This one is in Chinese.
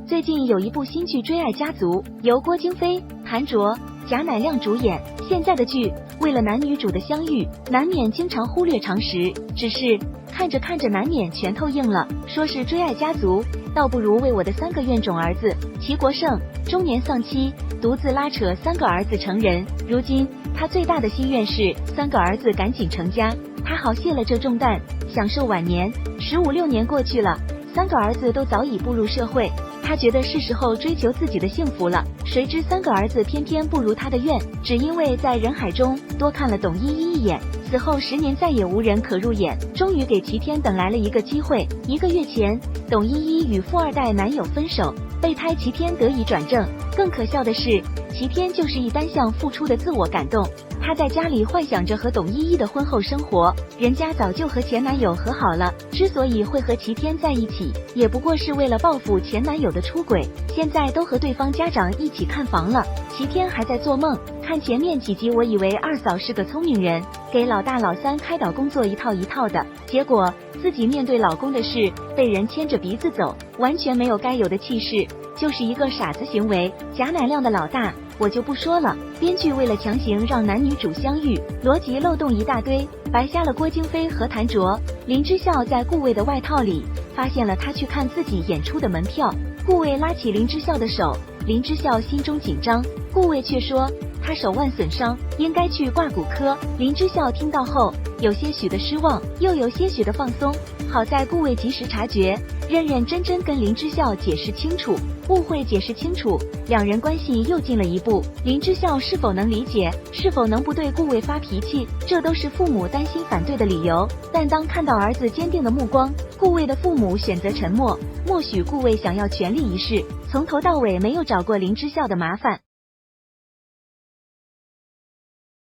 最近有一部新剧《追爱家族》，由郭京飞、谭卓、贾乃亮主演。现在的剧为了男女主的相遇，难免经常忽略常识，只是看着看着难免拳头硬了。说是追爱家族，倒不如为我的3个怨种儿子齐国胜中年丧妻，独自拉扯3个儿子成人。如今他最大的心愿是3个儿子赶紧成家，他好卸了这重担，享受晚年。15、16年过去了，3个儿子都早已步入社会，他觉得是时候追求自己的幸福了。谁知3个儿子偏偏不如他的愿，只因为在人海中多看了董依依一眼，此后10年再也无人可入眼，终于给齐天等来了一个机会。1个月前，董依依与富2代男友分手，备胎齐天得以转正。更可笑的是，齐天就是一单向付出的自我感动。他在家里幻想着和董依依的婚后生活，人家早就和前男友和好了，之所以会和齐天在一起，也不过是为了报复前男友的出轨。现在都和对方家长一起看房了，齐天还在做梦。看前面几集，我以为二嫂是个聪明人，给老大老三开导工作一套一套的，结果自己面对老公的事被人牵着鼻子走，完全没有该有的气势，就是一个傻子行为。贾乃亮的老大我就不说了，编剧为了强行让男女主相遇，逻辑漏洞一大堆，白瞎了郭京飞和谭卓。林之孝在顾魏的外套里发现了他去看自己演出的门票，顾魏拉起林之孝的手，林之孝心中紧张，顾魏却说他手腕损伤，应该去挂骨科。林之孝听到后有些许的失望，又有些许的放松，好在顾魏及时察觉，认认真真跟林之孝解释清楚，误会解释清楚，两人关系又进了一步。林之孝是否能理解，是否能不对顾魏发脾气，这都是父母担心反对的理由。但当看到儿子坚定的目光，顾魏的父母选择沉默。默许顾魏想要权力一事，从头到尾没有找过林之孝的麻烦。